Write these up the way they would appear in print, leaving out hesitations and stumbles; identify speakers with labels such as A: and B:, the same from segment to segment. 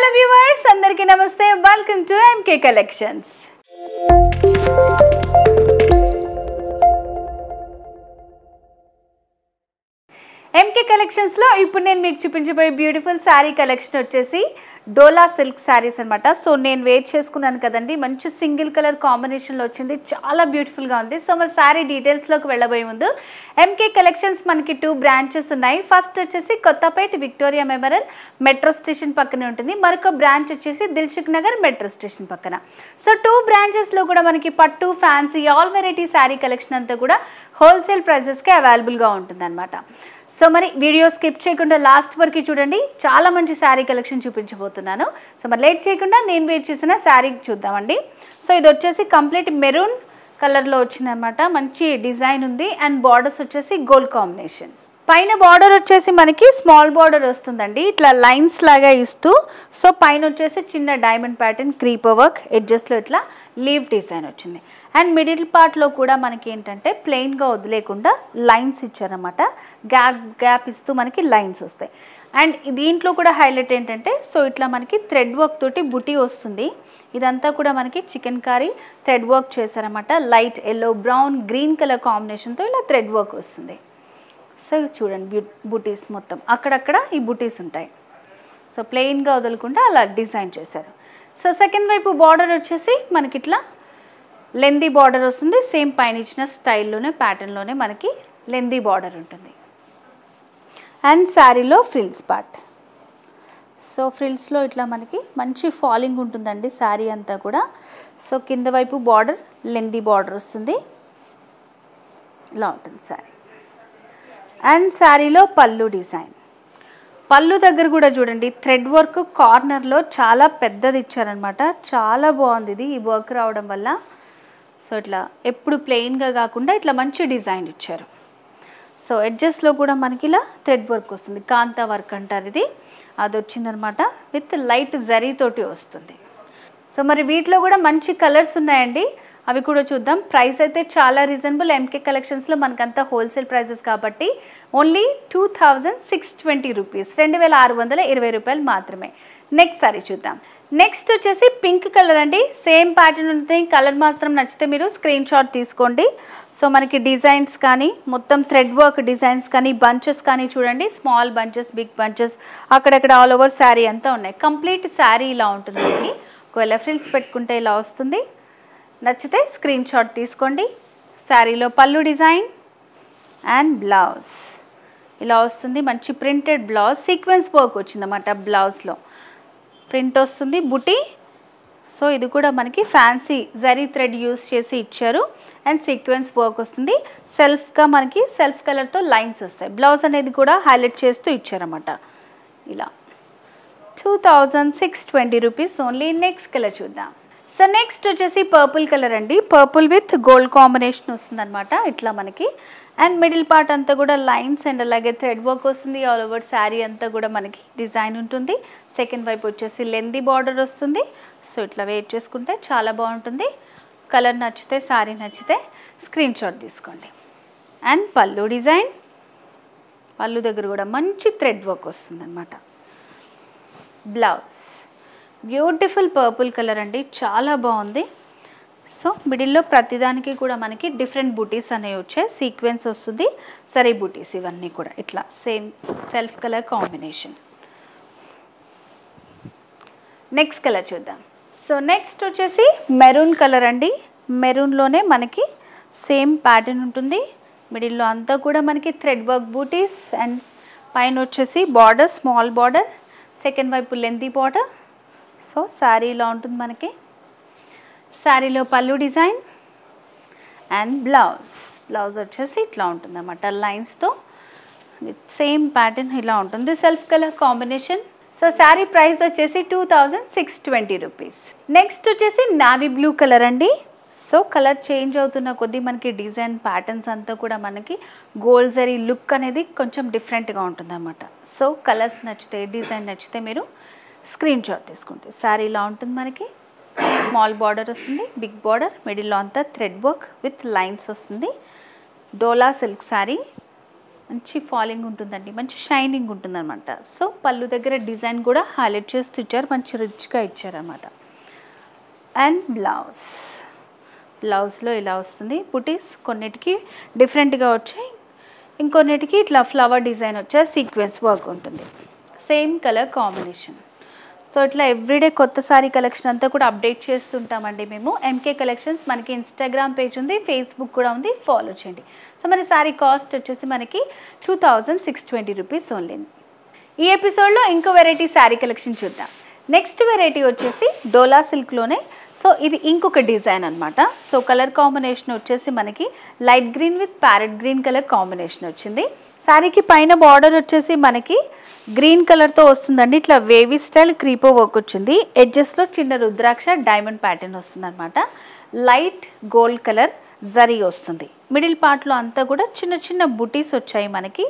A: Hello viewers, andariki namaste. Welcome to MK Collections. MK Collections లో ఇప్పుడు నేను మీకు చూపించబోయే బ్యూటిఫుల్ సారీ కలెక్షన్ వచ్చేసి డోలా సిల్క్ సారీస్ అన్నమాట. సో నేను వేర్ చేసుకున్నాను కదండి, మంచి సింగిల్ కలర్ కాంబినేషన్లో వచ్చింది, చాలా బ్యూటిఫుల్గా ఉంది. సో మరి సారీ డీటెయిల్స్లోకి వెళ్ళబోయే ముందు ఎంకే కలెక్షన్స్ మనకి 2 బ్రాంచెస్ ఉన్నాయి. ఫస్ట్ వచ్చేసి Kothapet Victoria Memorial metro station పక్కనే ఉంటుంది. మరొక బ్రాంచ్ వచ్చేసి దిల్సుఖ్ నగర్ మెట్రో స్టేషన్ పక్కన. సో 2 బ్రాంచెస్లో కూడా మనకి పట్టు, fancy, all variety sari collection అంతా కూడా హోల్సేల్ ప్రైజెస్కి అవైలబుల్గా ఉంటుంది అనమాట. సో మరి వీడియో స్కిప్ చేయకుండా లాస్ట్ వరకు చూడండి, చాలా మంచి శారీ కలెక్షన్ చూపించబోతున్నాను. సో మరి లేట్ చేయకుండా నేను వేర్ చేసిన శారీ చూద్దామండి. సో ఇది వచ్చేసి కంప్లీట్ మెరూన్ కలర్లో వచ్చిందనమాట, మంచి డిజైన్ ఉంది అండ్ బార్డర్స్ వచ్చేసి గోల్డ్ కాంబినేషన్. పైన బార్డర్ వచ్చేసి మనకి స్మాల్ బార్డర్ వస్తుందండి, ఇట్లా లైన్స్ లాగా ఇస్తూ. సో పైన వచ్చేసి చిన్న డైమండ్ ప్యాటర్న్ క్రీపర్ వర్క్, ఎడ్జెస్లో ఇట్లా లీవ్ డిజైన్ వచ్చింది. అండ్ మిడిల్ పార్ట్లో కూడా మనకి ఏంటంటే ప్లెయిన్గా వదిలేకుండా లైన్స్ ఇచ్చారన్నమాట, గ్యాప్ ఇస్తూ మనకి లైన్స్ వస్తాయి. అండ్ దీంట్లో కూడా హైలైట్ ఏంటంటే సో ఇట్లా మనకి థ్రెడ్ వర్క్ తోటి బుటీ వస్తుంది. ఇదంతా కూడా మనకి చికెన్ కర్రీ థ్రెడ్ వర్క్ చేశారన్నమాట, light yellow, brown, green colour కాంబినేషన్తో ఇలా థ్రెడ్ వర్క్ వస్తుంది. సో చూడండి బుటీస్ మొత్తం అక్కడక్కడ ఈ బుటీస్ ఉంటాయి. సో ప్లెయిన్గా వదలకుండా అలా డిజైన్ చేశారు. సో సెకండ్ వైపు బార్డర్ వచ్చేసి మనకి ఇట్లా లెందీ బార్డర్ వస్తుంది, సేమ్ పైన ఇచ్చిన స్టైల్లోనే ప్యాటర్న్లోనే మనకి లెందీ బార్డర్ ఉంటుంది. అండ్ శారీలో ఫ్రిల్స్ పార్ట్. సో ఫ్రిల్స్లో ఇట్లా మనకి మంచి ఫాలింగ్ ఉంటుందండి శారీ అంతా కూడా. సో కింద వైపు బార్డర్ లెందీ బార్డర్ వస్తుంది, ఇలా ఉంటుంది శారీ. అండ్ శారీలో పళ్ళు డిజైన్, పళ్ళు దగ్గర కూడా చూడండి థ్రెడ్ వర్క్ కార్నర్లో చాలా పెద్దది ఇచ్చారనమాట, చాలా బాగుంది ఇది ఈ వర్క్ రావడం వల్ల. సో ఇట్లా ఎప్పుడు ప్లెయిన్గా కాకుండా ఇట్లా మంచి డిజైన్ ఇచ్చారు. సో ఎడ్జెస్లో కూడా మనకి ఇలా థ్రెడ్ వర్క్ వస్తుంది, కాంతా వర్క్ అంటారు ఇది, అది వచ్చిందనమాట విత్ లైట్ జరీతోటి వస్తుంది. సో మరి వీటిలో కూడా మంచి కలర్స్ ఉన్నాయండి, అవి కూడా చూద్దాం. ప్రైస్ అయితే చాలా రీజనబుల్, ఎంకే కలెక్షన్స్లో మనకంతా హోల్సేల్ ప్రైజెస్ కాబట్టి ఓన్లీ 2620 రూపీస్, 2620 రూపాయలు మాత్రమే. నెక్స్ట్ సారీ చూద్దాం. నెక్స్ట్ వచ్చేసి పింక్ కలర్ అండి, సేమ్ ప్యాటర్న్ ఉంటుంది, కలర్ మాత్రం నచ్చితే మీరు స్క్రీన్ షాట్ తీసుకోండి. సో మనకి డిజైన్స్ కానీ మొత్తం థ్రెడ్ వర్క్ డిజైన్స్ కానీ బంచెస్ కానీ చూడండి, స్మాల్ బంచెస్, బిగ్ బంచెస్, అక్కడక్కడ ఆల్ ఓవర్ శారీ అంతా ఉన్నాయి. కంప్లీట్ శారీ ఇలా ఉంటుంది మనకి. ఒకవేళ ఫ్రిల్స్ పెట్టుకుంటే ఇలా వస్తుంది, నచ్చితే స్క్రీన్ షాట్ తీసుకోండి. శారీలో పళ్ళు డిజైన్ అండ్ బ్లౌజ్ ఇలా వస్తుంది, మంచి ప్రింటెడ్ బ్లౌజ్, సీక్వెన్స్ వర్క్ వచ్చిందన్నమాట, బ్లౌజ్లో ప్రింట్ వస్తుంది, బుటీ. సో ఇది కూడా మనకి ఫ్యాన్సీ జరీ థ్రెడ్ యూస్ చేసి ఇచ్చారు అండ్ సీక్వెన్స్ వర్క్ వస్తుంది. సెల్ఫ్గా మనకి సెల్ఫ్ కలర్తో లైన్స్ వస్తాయి. బ్లౌజ్ అనేది కూడా హైలైట్ చేస్తూ ఇచ్చారన్నమాట ఇలా. 2620 రూపీస్ ఓన్లీ. నెక్స్ట్ కలర్ చూద్దాం. సో నెక్స్ట్ వచ్చేసి పర్పుల్ కలర్ అండి, పర్పుల్ విత్ గోల్డ్ కాంబినేషన్ వస్తుంది అనమాట ఇట్లా మనకి. అండ్ మిడిల్ పార్ట్ అంతా కూడా లైన్స్ అండ్ అలాగే థ్రెడ్ వర్క్ వస్తుంది, ఆల్ ఓవర్ శారీ అంతా కూడా మనకి డిజైన్ ఉంటుంది. సెకండ్ వైపు వచ్చేసి లెందీ బార్డర్ వస్తుంది. సో ఇట్లా వెయిట్ చేసుకుంటే చాలా బాగుంటుంది. కలర్ నచ్చితే, శారీ నచ్చితే స్క్రీన్ షాట్ తీసుకోండి. అండ్ పళ్ళు డిజైన్, పళ్ళు దగ్గర కూడా మంచి థ్రెడ్ వర్క్ వస్తుంది అనమాట. బ్లౌజ్ బ్యూటిఫుల్ పర్పుల్ కలర్ అండి, చాలా బాగుంది. సో మిడిల్లో ప్రతిదానికి కూడా మనకి డిఫరెంట్ బూటీస్ అనేవి వచ్చాయి, సీక్వెన్స్ వస్తుంది, సరీ బూటీస్ ఇవన్నీ కూడా ఇట్లా same self colour combination. Next colour చూద్దాం. సో నెక్స్ట్ వచ్చేసి మెరూన్ కలర్ అండి, మెరూన్లోనే మనకి సేమ్ ప్యాటర్న్ ఉంటుంది, మిడిల్లో అంతా కూడా మనకి థ్రెడ్ వర్క్ బూటీస్ అండ్ పైన వచ్చేసి బార్డర్ స్మాల్ బార్డర్, సెకండ్ వైపు లెంతీ బార్డర్. సో శారీ ఇలా ఉంటుంది మనకి. శారీలో పళ్ళు డిజైన్ అండ్ బ్లౌజ్ వచ్చేసి ఇట్లా ఉంటుంది అన్నమాట, లైన్స్తో సేమ్ ప్యాటర్న్ ఇలా ఉంటుంది, self colour combination. So sari price వచ్చేసి 2620 రూపీస్. నెక్స్ట్ వచ్చేసి నావీ బ్లూ కలర్ అండి. సో కలర్ చేంజ్ అవుతున్న కొద్దీ మనకి డిజైన్ ప్యాటర్న్స్ అంతా కూడా మనకి గోల్డ్ జరీ లుక్ అనేది కొంచెం డిఫరెంట్గా ఉంటుంది అన్నమాట. సో కలర్స్ నచ్చితే, డిజైన్ నచ్చితే మీరు స్క్రీన్ షాట్ తీసుకుంటే శారీ ఇలా ఉంటుంది మనకి. స్మాల్ బార్డర్ వస్తుంది, బిగ్ బార్డర్, మిడిల్లో అంతా థ్రెడ్ వర్క్ విత్ లైన్స్ వస్తుంది. డోలా సిల్క్ శారీ మంచి ఫాలింగ్ ఉంటుందండి, మంచి షైనింగ్ ఉంటుందన్నమాట. సో పళ్ళు దగ్గర డిజైన్ కూడా హైలైట్ చేస్తూ ఇచ్చారు, మంచి రిచ్గా ఇచ్చారన్నమాట. అండ్ బ్లౌజ్లో ఇలా వస్తుంది. బుటీస్ కొన్నిటికి డిఫరెంట్గా వచ్చాయి, ఇంకొన్నిటికి ఇట్లా ఫ్లవర్ డిజైన్ వచ్చే సీక్వెన్స్ వర్క్ ఉంటుంది. Same colour combination. సో ఇట్లా ఎవ్రీడే కొత్త సారీ కలెక్షన్ అంతా కూడా అప్డేట్ చేస్తుంటామండి మేము. ఎంకే కలెక్షన్స్ మనకి ఇన్స్టాగ్రామ్ పేజ్ ఉంది, ఫేస్బుక్ కూడా ఉంది, ఫాలో చేయండి. సో మన సారీ కాస్ట్ వచ్చేసి మనకి 2620 రూపీస్ ఓన్లీ. ఈ ఎపిసోడ్లో ఇంకో వెరైటీ శారీ కలెక్షన్ చూద్దాం. నెక్స్ట్ వెరైటీ వచ్చేసి డోలా సిల్క్లోనే. సో ఇది ఇంకొక డిజైన్ అనమాట. సో కలర్ కాంబినేషన్ వచ్చేసి మనకి light green with parrot green colour combination వచ్చింది. శారీకి పైన బార్డర్ వచ్చేసి మనకి గ్రీన్ కలర్తో వస్తుందండి, ఇట్లా వేవీ స్టైల్ క్రీపో వర్క్ వచ్చింది. ఎడ్జెస్లో చిన్న రుద్రాక్ష డైమండ్ ప్యాటర్న్ వస్తుంది అనమాట. లైట్ గోల్డ్ కలర్ జరీ వస్తుంది. మిడిల్ పార్ట్లో అంతా కూడా చిన్న చిన్న బుటీస్ వచ్చాయి మనకి,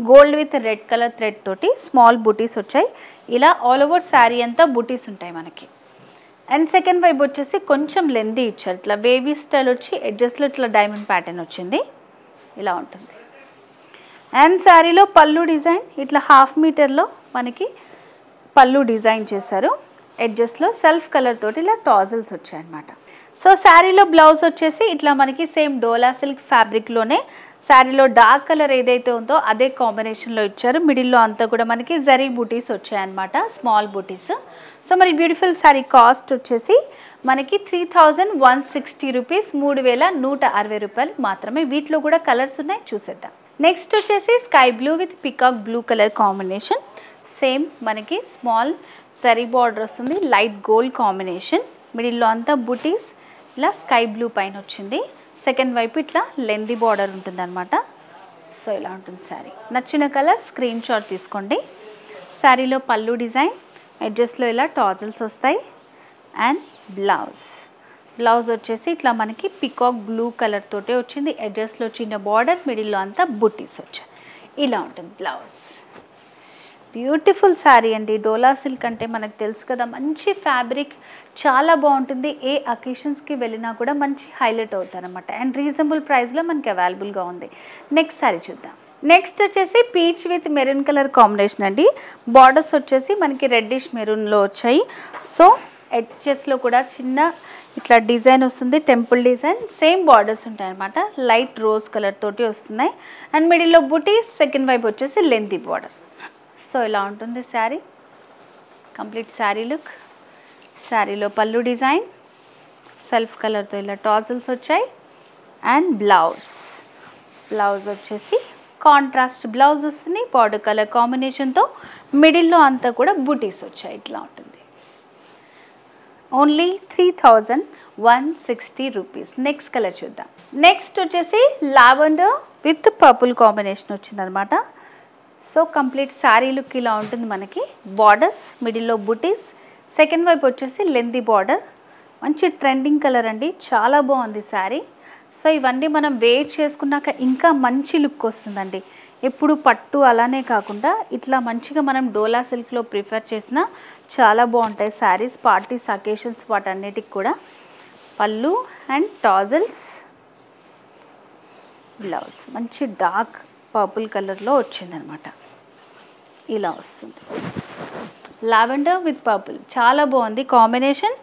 A: gold with red colour thread తోటి స్మాల్ బుటీస్ వచ్చాయి. ఇలా ఆల్ ఓవర్ శారీ అంతా బుటీస్ ఉంటాయి మనకి. అండ్ సెకండ్ వైపు వచ్చేసి కొంచెం లెంతీ ఇచ్చారు, ఇట్లా వేవీ స్టైల్ వచ్చి ఎడ్జెస్లో ఇట్లా డైమండ్ ప్యాటర్న్ వచ్చింది, ఇలా ఉంటుంది. అండ్ శారీలో పళ్ళు డిజైన్ ఇట్లా 1/2 మీటర్లో మనకి పళ్ళు డిజైన్ చేశారు. ఎడ్జెస్లో సెల్ఫ్ కలర్ తోటి ఇలా టాజిల్స్ వచ్చాయన్నమాట. సో శారీలో బ్లౌజ్ వచ్చేసి ఇట్లా మనకి సేమ్ డోలా సిల్క్ ఫ్యాబ్రిక్లోనే శారీలో డార్క్ కలర్ ఏదైతే ఉందో అదే కాంబినేషన్లో ఇచ్చారు. మిడిల్లో అంతా కూడా మనకి జరీ బూటీస్ వచ్చాయన్నమాట, స్మాల్ బూటీస్. సో మరి బ్యూటిఫుల్ శారీ కాస్ట్ వచ్చేసి మనకి 3160 రూపీస్, 3160 రూపాయలు మాత్రమే. వీటిలో కూడా కలర్స్ ఉన్నాయి, చూసేద్దాం. నెక్స్ట్ వచ్చేసి sky blue with peacock blue colour combination. Same మనకి స్మాల్ జరీ బార్డర్ వస్తుంది, లైట్ గోల్డ్ కాంబినేషన్. మిడిల్లో అంతా బుటీస్ ఇలా స్కై బ్లూ పైన వచ్చింది. సెకండ్ వైపు ఇట్లా లెందీ బార్డర్ ఉంటుంది అనమాట. సో ఇలా ఉంటుంది శారీ. నచ్చిన కలర్ స్క్రీన్ షాట్ తీసుకోండి. శారీలో పళ్ళు డిజైన్, ఎడ్జెస్లో ఇలా టాజిల్స్ వస్తాయి. అండ్ బ్లౌజ్ వచ్చేసి ఇట్లా మనకి పికాక్ బ్లూ కలర్ తోటే వచ్చింది. ఎడ్జెస్లో చిన్న బార్డర్, మిడిల్లో అంతా బుటీస్ వచ్చాయి. ఇలా ఉంటుంది బ్లౌజ్. బ్యూటిఫుల్ శారీ అండి. డోలా సిల్క్ అంటే మనకు తెలుసు కదా, మంచి ఫ్యాబ్రిక్, చాలా బాగుంటుంది. ఏ అకేషన్స్కి వెళ్ళినా కూడా మంచి హైలైట్ అవుతారనమాట. అండ్ రీజనబుల్ ప్రైస్లో మనకి అవైలబుల్గా ఉంది. నెక్స్ట్ శారీ చూద్దాం. నెక్స్ట్ వచ్చేసి peach with maroon colour combination అండి. బార్డర్స్ వచ్చేసి మనకి రెడ్డిష్ మెరూన్లో వచ్చాయి. సో ఎడ్జెస్లో కూడా చిన్న ఇట్లా డిజైన్ వస్తుంది, టెంపుల్ డిజైన్. సేమ్ బార్డర్స్ ఉంటాయి అనమాట, లైట్ రోజ్ కలర్ తోటి వస్తున్నాయి. అండ్ మిడిల్లో బుటీస్, సెకండ్ వైపు వచ్చేసి లెంతీ బార్డర్. సో ఇలా ఉంటుంది శారీ, కంప్లీట్ శారీ లుక్. శారీలో పళ్ళు డిజైన్, సెల్ఫ్ కలర్తో ఇలా టాజిల్స్ వచ్చాయి. అండ్ బ్లౌజ్ వచ్చేసి కాంట్రాస్ట్ బ్లౌజ్ వస్తుంది, బార్డర్ కలర్ కాంబినేషన్తో. మిడిల్లో అంతా కూడా బుటీస్ వచ్చాయి, ఇట్లా ఉంటుంది. Only 3160 rupees. నెక్స్ట్ కలర్ చూద్దాం. నెక్స్ట్ వచ్చేసి లావెండర్ విత్ పర్పుల్ కాంబినేషన్ వచ్చిందనమాట. సో కంప్లీట్ శారీ లుక్ ఇలా ఉంటుంది మనకి. బార్డర్స్, మిడిల్లో బుటీస్, సెకండ్ వైపు వచ్చేసి లెంతీ బార్డర్. మంచి ట్రెండింగ్ కలర్ అండి, చాలా బాగుంది శారీ. సో ఇవన్నీ మనం వేర్ చేసుకున్నాక ఇంకా మంచి లుక్ వస్తుందండి. ఎప్పుడు పట్టు అలానే కాకుండా ఇట్లా మంచిగా మనం డోలా సిల్క్లో ప్రిఫర్ చేసినా చాలా బాగుంటాయి శారీస్, పార్టీస్, అకేషన్స్, వాటన్నిటికి కూడా. పళ్ళు అండ్ టాజిల్స్, బ్లౌజ్ మంచి డార్క్ పర్పుల్ కలర్లో వచ్చిందనమాట. ఇలా వస్తుంది. లావెండర్ విత్ పర్పుల్, చాలా బాగుంది కాంబినేషన్.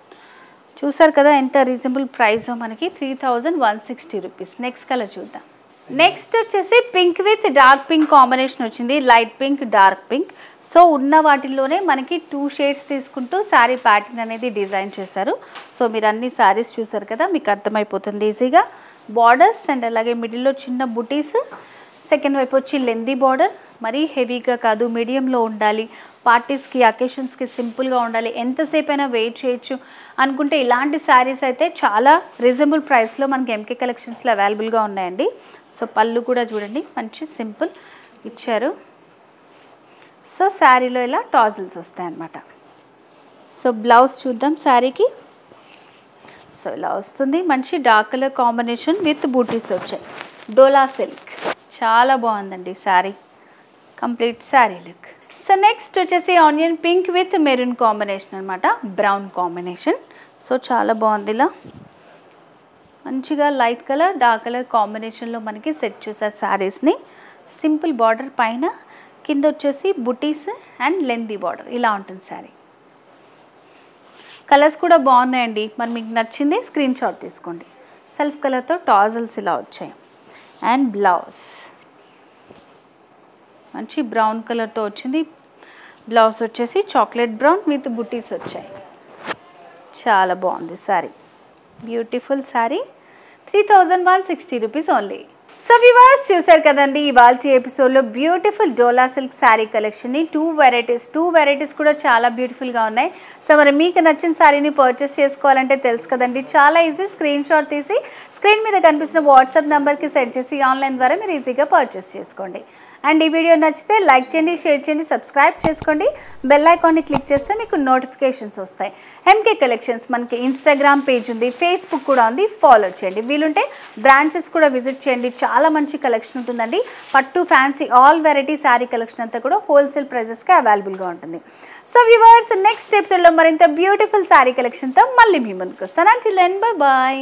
A: చూసారు కదా ఎంత రీజనబుల్ ప్రైస్ మనకి, 3160 రూపీస్. నెక్స్ట్ కలర్ చూద్దాం. నెక్స్ట్ వచ్చేసి pink with dark pink combination వచ్చింది, light pink, dark pink. So ఉన్న వాటిల్లోనే మనకి 2 షేడ్స్ తీసుకుంటూ శారీ ప్యాటర్న్ అనేది డిజైన్ చేశారు. సో మీరు అన్ని శారీస్ చూసారు కదా, మీకు అర్థమైపోతుంది ఈజీగా. బార్డర్స్ అండ్ అలాగే మిడిల్లో చిన్న బుటీస్, సెకండ్ వైపు వచ్చి లెందీ బార్డర్. మరీ హెవీగా కాదు, మీడియంలో ఉండాలి, పార్టీస్కి, అకేషన్స్కి సింపుల్గా ఉండాలి, ఎంతసేపు అయినా వెయిట్ చేయొచ్చు అనుకుంటే ఇలాంటి శారీస్ అయితే చాలా రీజనబుల్ ప్రైస్లో మనకి ఎంకే కలెక్షన్స్లో అవైలబుల్గా ఉన్నాయండి. సో పళ్ళు కూడా చూడండి, మంచి సింపుల్ ఇచ్చారు. సో శారీలో ఇలా టాజిల్స్ వస్తాయన్నమాట. సో బ్లౌజ్ చూద్దాం శారీకి. సో ఇలా వస్తుంది, మంచి డార్క్ కలర్ కాంబినేషన్ విత్ బూటీస్ వచ్చాయి. డోలా సిల్క్, చాలా బాగుందండి sari, complete sari look. So next వచ్చేసి onion pink with maroon combination అనమాట, బ్రౌన్ కాంబినేషన్. సో చాలా బాగుంది, ఇలా మంచిగా లైట్ కలర్ డార్క్ కలర్ కాంబినేషన్లో మనకి సెట్ చేశారు శారీస్ని. సింపుల్ బార్డర్ పైన, కింద వచ్చేసి బుటీస్ అండ్ లెంతీ బార్డర్ ఇలా ఉంటుంది శారీ. కలర్స్ కూడా బాగున్నాయండి. మరి మీకు నచ్చింది స్క్రీన్ షాట్ తీసుకోండి. సెల్ఫ్ కలర్తో టాజల్స్ ఇలా వచ్చాయి. అండ్ బ్లౌజ్ మంచి బ్రౌన్ కలర్తో వచ్చింది. బ్లౌజ్ వచ్చేసి చాక్లెట్ బ్రౌన్ విత్ బుటీస్ వచ్చాయి. చాలా బాగుంది sari. Beautiful sari. 3160 rupees only. So viewers చూసారు కదండి ఇవాళ ఎపిసోడ్లో బ్యూటిఫుల్ డోలా సిల్క్ శారీ కలెక్షన్ని. టూ వెరైటీస్ కూడా చాలా బ్యూటిఫుల్గా ఉన్నాయి. సో మరి మీకు నచ్చిన శారీని పర్చేస్ చేసుకోవాలంటే తెలుసు కదండి, చాలా ఈజీ. స్క్రీన్ షాట్ తీసి స్క్రీన్ మీద కనిపిస్తున్న వాట్సాప్ నెంబర్కి సెండ్ చేసి ఆన్లైన్ ద్వారా మీరు ఈజీగా పర్చేస్ చేసుకోండి. అండ్ ఈ వీడియో నచ్చితే లైక్ చేయండి, షేర్ చేయండి, సబ్స్క్రైబ్ చేసుకోండి. బెల్ ఐకాన్ని క్లిక్ చేస్తే మీకు నోటిఫికేషన్స్ వస్తాయి. ఎంకే కలెక్షన్స్ మనకి ఇన్స్టాగ్రామ్ పేజ్ ఉంది, ఫేస్బుక్ కూడా ఉంది, ఫాలో చేయండి. వీలుంటే బ్రాంచెస్ కూడా విజిట్ చేయండి. చాలా మంచి కలెక్షన్ ఉంటుందండి. పట్టు, fancy, all variety sari collection అంతా కూడా హోల్సేల్ ప్రైజెస్కి అవైలబుల్గా ఉంటుంది. సో వ్యూవర్స్ నెక్స్ట్ ఎపిసోడ్లో మరింత బ్యూటిఫుల్ శారీ కలెక్షన్తో మళ్ళీ మీ ముందుకు వస్తాను. Until then bye bye.